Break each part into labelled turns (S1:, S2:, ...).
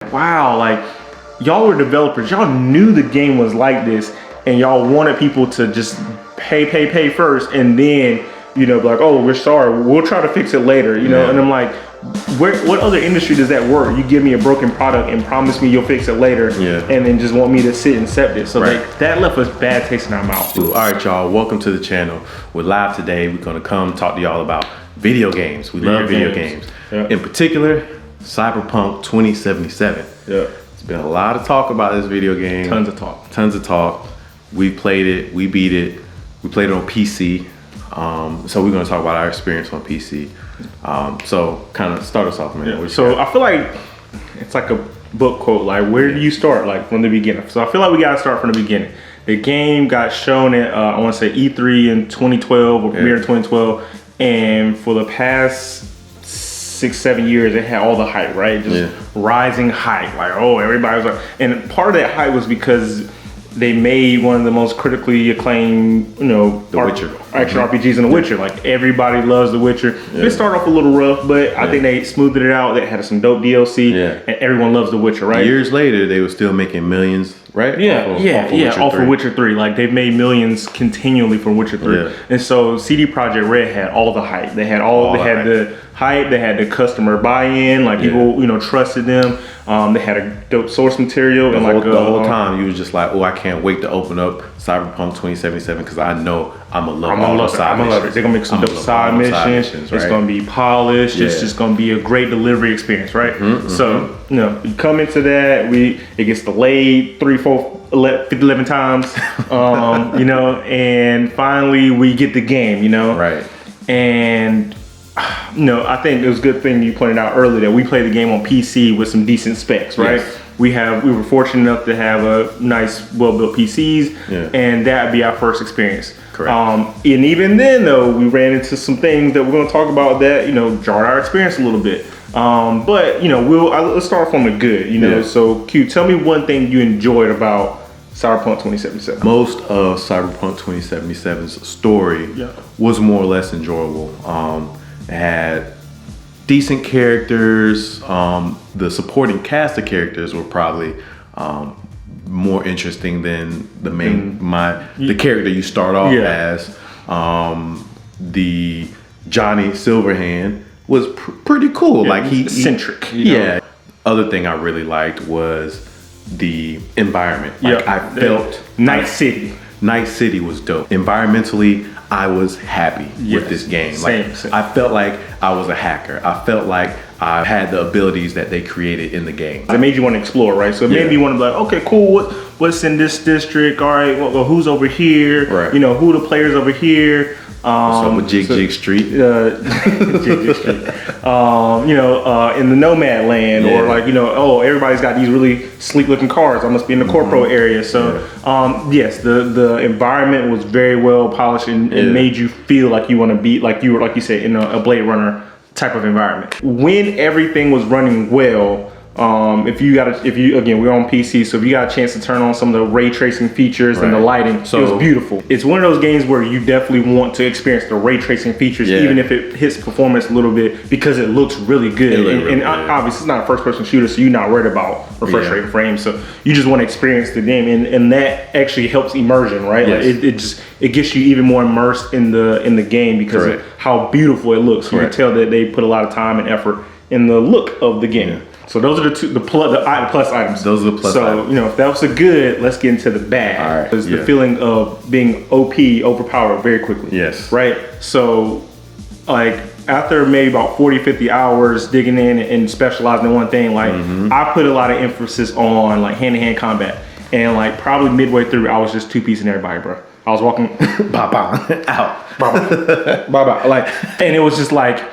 S1: like, wow, like y'all were developers, y'all knew the game was like this, and y'all wanted people to just pay first, and then, you know, be like, oh, we're sorry, we'll try to fix it later, you know. And I'm like, what other industry does that work? You give me a broken product and promise me you'll fix it later, and then just want me to sit and accept it. So like, that left us bad taste in our mouth.
S2: All right, y'all, welcome to the channel. We're live today. We're gonna come talk to y'all about video games. We love video games. In particular, Cyberpunk 2077. It's been a lot of talk about this video game.
S1: Tons of talk.
S2: We played it, we beat it. We played it on PC. So we're gonna talk about our experience on PC. So kind of start us off, man.
S1: So I feel like it's like a book quote, like where do you start, like from the beginning? So I feel like we gotta start from the beginning. The game got shown at I want to say E3 in 2012 or premiered in 2012, and for the past 6-7 years it had all the hype, right? Just rising hype, like, oh, everybody was like, and part of that hype was because they made one of the most critically acclaimed, you know, action RPGs in The Witcher. Like, everybody loves The Witcher. It started off a little rough, but I think they smoothed it out. They had some dope DLC, and everyone loves The Witcher, right?
S2: Years later, they were still making millions, right?
S1: Off of Witcher 3. Like, they've made millions continually for Witcher 3. And so CD Projekt Red had all the hype. They had the hype, they had the customer buy-in, like people, you know, trusted them. They had a dope source material, and like
S2: the whole time you was just like, oh, I can't wait to open up Cyberpunk 2077 because I know I'm gonna love it.
S1: They're gonna make some dope side missions. It's gonna be polished. It's just gonna be a great delivery experience, right? So, you know, you come into that, it gets delayed 3, 4, 11 times, you know, and finally we get the game, you know, and you know, I think it was a good thing you pointed out earlier that we played the game on PC with some decent specs, right? We were fortunate enough to have a nice, well-built PCs, and that'd be our first experience. And even then, though, we ran into some things that we're going to talk about that, you know, jarred our experience a little bit. But you know, let's start from the good. You know, so Q, tell me one thing you enjoyed about Cyberpunk 2077.
S2: Most of Cyberpunk 2077's story was more or less enjoyable. It had decent characters. The supporting cast of characters were probably more interesting than the main the character you start off as. The Johnny Silverhand was pretty cool. Like he
S1: eccentric.
S2: Other thing I really liked was the environment. Like I felt
S1: Night City.
S2: Night City was dope. Environmentally, I was happy with this game. Same. I felt like I was a hacker. I felt like I had the abilities that they created in the game.
S1: It made you want to explore, right? So it made me want to be like, okay, cool. What's in this district? All right, well, who's over here?
S2: Right.
S1: You know, who are the players over here?
S2: What's up with Jig Street?
S1: Jig Street. You know, in the Nomad Land, or like, you know, oh, everybody's got these really sleek looking cars. I must be in the Corpo area. So, yes, the environment was very well polished and made you feel like you want to be, like you said, in a Blade Runner type of environment. When everything was running well, again, we're on PC, so if you got a chance to turn on some of the ray tracing features and the lighting, it was beautiful. It's one of those games where you definitely want to experience the ray tracing features, even if it hits performance a little bit, because it looks really good. Obviously, it's not a first-person shooter, so you're not worried about refresh rate frames. So you just want to experience the game, and that actually helps immersion, right? Like it gets you even more immersed in the game because of how beautiful it looks. You can tell that they put a lot of time and effort in the look of the game. So those are the plus items.
S2: Those are the plus items.
S1: So, you know, if that was a good, let's get into the bad.
S2: All right.
S1: There's the feeling of being overpowered very quickly.
S2: Yes.
S1: Right? So, like, after maybe about 40, 50 hours digging in and specializing in one thing, like, I put a lot of emphasis on, like, hand-to-hand combat. And, like, probably midway through, I was just two-piecing everybody, bro. I was walking, out. Like, and it was just like,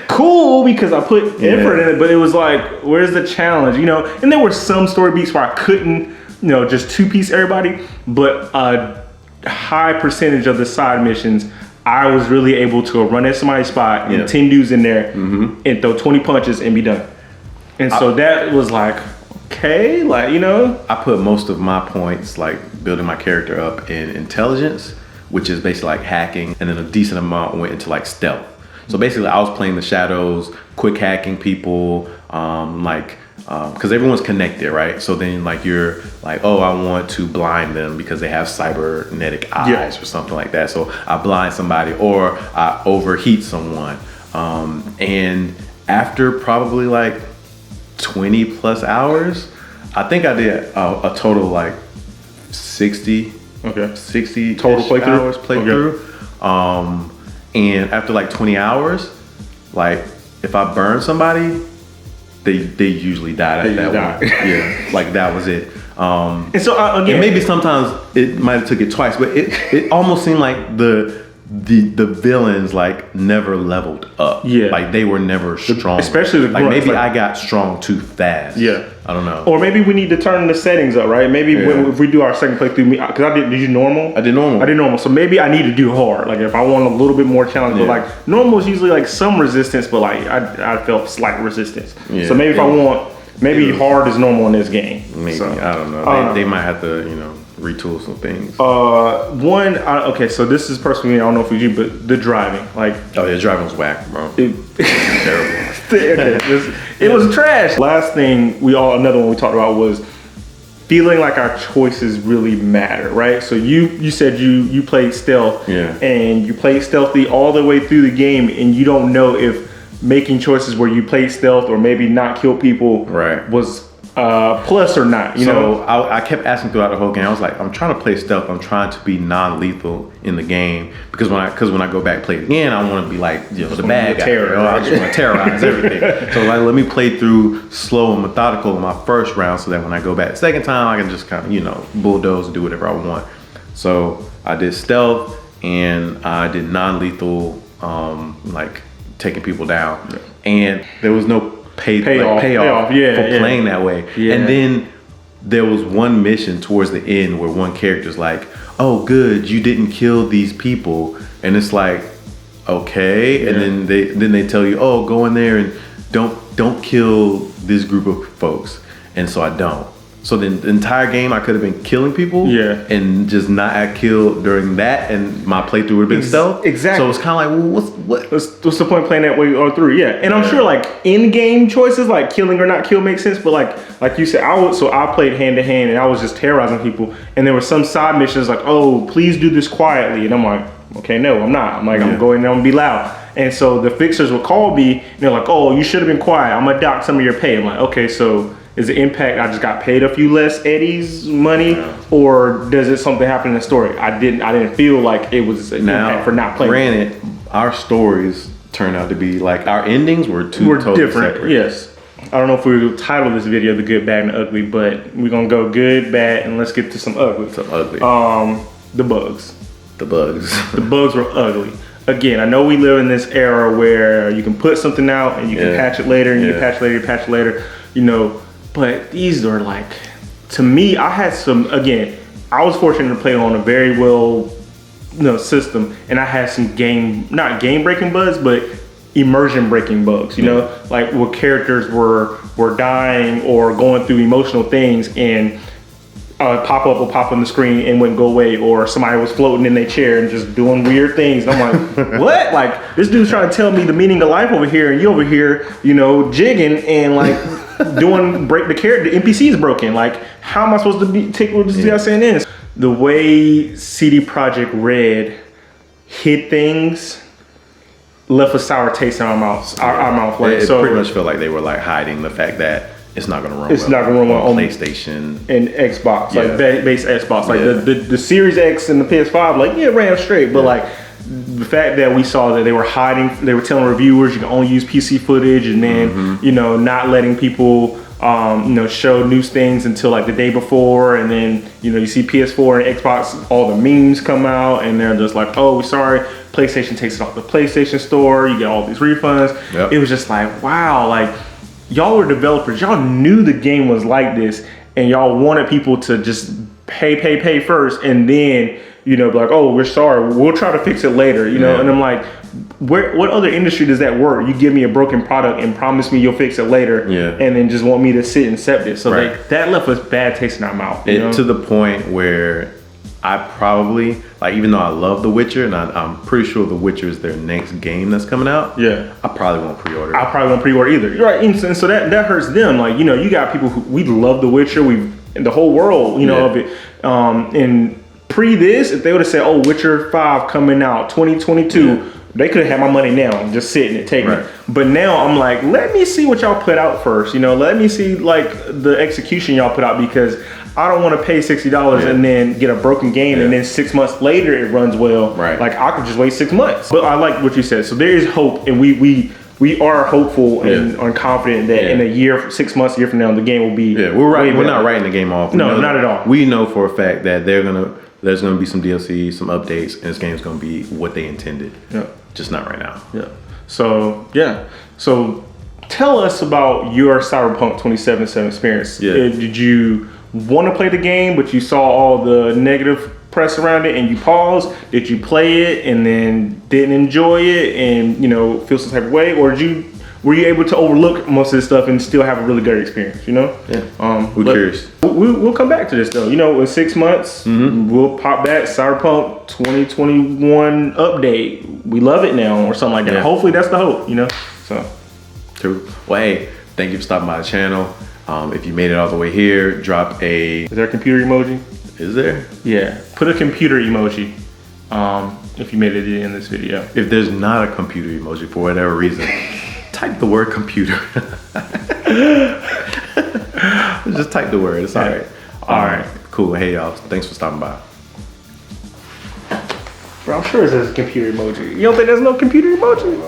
S1: cool, because I put effort in it, but it was like, where's the challenge, you know? And there were some story beats where I couldn't, you know, just two-piece everybody, but a high percentage of the side missions, I was really able to run at somebody's spot and 10 dudes in there and throw 20 punches and be done. And so that was like, okay, like, you know.
S2: I put most of my points, like building my character up, in intelligence, which is basically like hacking, and then a decent amount went into like stealth. So basically I was playing the shadows, quick hacking people, like because everyone's connected, right? So then like you're like, oh, I want to blind them because they have cybernetic eyes or something like that. So I blind somebody or I overheat someone. And after probably like 20 plus hours, I think I did a total of like 60 total playthrough. And after like 20 hours, like if I burn somebody, they usually died at that one. Yeah, like that was it.
S1: And so again,
S2: and maybe sometimes it might have took it twice, but it almost seemed like the villains like never leveled up. Yeah, like they were never strong.
S1: Especially the grunts,
S2: like maybe I got strong too fast. Yeah, I don't know.
S1: Or maybe we need to turn the settings up, right? Maybe if we do our second playthrough, because did you normal?
S2: I did normal.
S1: So maybe I need to do hard. Like if I want a little bit more challenge, but like normal is usually like some resistance, but like I felt slight resistance. Yeah. So maybe if I want, maybe hard is normal in this game.
S2: Maybe so, I don't know. They might have to, retool some things.
S1: Okay, so this is personally, I don't know if you do, but the driving, like.
S2: Oh yeah, driving was whack, bro. Terrible.
S1: It was trash. Last thing another one we talked about was feeling like our choices really matter, right? So you said you played stealth, and you played stealthy all the way through the game, and you don't know if making choices where you played stealth or maybe not kill people was plus or not,
S2: So I kept asking throughout the whole game. I was like, I'm trying to play stealth. I'm trying to be non-lethal in the game because when I go back and play it again, I want to be like the bad guy. I just want to terrorize everything. So like, let me play through slow and methodical in my first round, so that when I go back the second time, I can just kind of bulldoze and do whatever I want. So I did stealth and I did non-lethal, like taking people down, and there was no payoff for playing that way. And then there was one mission towards the end where one character's like, oh good, you didn't kill these people, and it's like, okay. And then they tell you, oh, go in there and don't kill this group of folks, and so I don't. So then the entire game I could have been killing people and just not had killed during that, and my playthrough would have been stealth.
S1: Exactly.
S2: So it's kind of like, well,
S1: what's the point of playing that way all through? Yeah. And I'm sure like in-game choices like killing or not kill makes sense, but like you said, I played hand to hand and I was just terrorizing people, and there were some side missions like, oh, please do this quietly, and I'm like, okay, no, I'm not. I'm like, I'm going there, I'm gonna be loud. And so the fixers would call me and they're like, oh, you should have been quiet, I'm gonna dock some of your pay. I'm like, okay, so is the impact I just got paid a few less Eddie's money, or does it something happen in the story? I didn't feel like it was an impact for not playing.
S2: Granted, our stories turned out to be like, our endings were totally different. Separate.
S1: Yes. I don't know if we will title this video "The Good, Bad, and Ugly," but we're gonna go good, bad, and let's get to some ugly.
S2: Some ugly.
S1: The bugs.
S2: The bugs.
S1: The bugs were ugly. Again, I know we live in this era where you can put something out and you can patch it later, and you can patch it later, But these are like, to me, I had some, again, I was fortunate to play on a very well system, and I had some not game breaking bugs, but immersion breaking bugs, like where characters were dying or going through emotional things, and pop up will pop on the screen and wouldn't go away, or somebody was floating in their chair and just doing weird things. And I'm like, what? Like, this dude's trying to tell me the meaning of life over here, and you over here, jigging and like the NPC is broken. Like, how am I supposed to take what this guy saying is? The way CD Projekt Red hid things left a sour taste in our mouth. Like,
S2: it pretty much felt like they were like hiding the fact that it's not gonna run.
S1: It's not gonna run
S2: on PlayStation
S1: and Xbox, like base Xbox, like the Series X and the PS5, like it ran straight, but like the fact that we saw that they were hiding, they were telling reviewers you can only use PC footage, and then not letting people show new things until like the day before, and then you see PS4 and Xbox, all the memes come out, and they're just like, oh, sorry, PlayStation takes it off the PlayStation Store, you get all these refunds. It was just like, wow, like, y'all were developers, y'all knew the game was like this, and y'all wanted people to just pay first, and then be like, oh, we're sorry, we'll try to fix it later, and I'm like, what other industry does that work? You give me a broken product and promise me you'll fix it later, and then just want me to sit and accept it. So that left us bad taste in our mouth.
S2: To the point where I probably, like, even though I love The Witcher, and I'm pretty sure The Witcher is their next game that's coming out.
S1: Yeah.
S2: I probably won't pre-order it.
S1: I probably won't pre-order either. You're right. And so that hurts them. Like, you know, you got people who, we love The Witcher. In the whole world, you know, of it. And pre this, if they would have said, oh, Witcher 5 coming out 2022, they could have had my money now, just sitting and taking it. But now I'm like, let me see what y'all put out first. You know, let me see like the execution y'all put out, because I don't want to pay $60 and then get a broken game and then 6 months later it runs well.
S2: Right.
S1: Like I could just wait 6 months. But I like what you said. So there is hope, and we are hopeful and are confident that in a year, 6 months, a year from now, the game will be.
S2: Yeah, we're not writing the game off.
S1: No, not at all.
S2: We know for a fact that there's gonna be some DLC, some updates, and this game's gonna be what they intended. Yeah. Just not right now.
S1: Yeah. So tell us about your Cyberpunk 2077 experience. Yeah. Did you want to play the game, but you saw all the negative press around it and you paused? Did you play it and then didn't enjoy it and, you know, feel some type of way? Or were you able to overlook most of this stuff and still have a really great experience, you know?
S2: Yeah. We're curious.
S1: We'll come back to this though. You know, in 6 months, we'll pop back Cyberpunk 2021 update. We love it now, or something like that. Yeah. Hopefully that's the hope, you know? So.
S2: True. Well, hey, thank you for stopping by the channel. If you made it all the way here, drop a...
S1: Is there a computer emoji?
S2: Is there?
S1: Yeah. Put a computer emoji if you made it in this video.
S2: If there's not a computer emoji for whatever reason, type the word computer. Just type the word. It's all right. All right. Cool. Hey, y'all. Thanks for stopping by.
S1: Bro, I'm sure it says computer emoji. You don't think there's no computer emoji?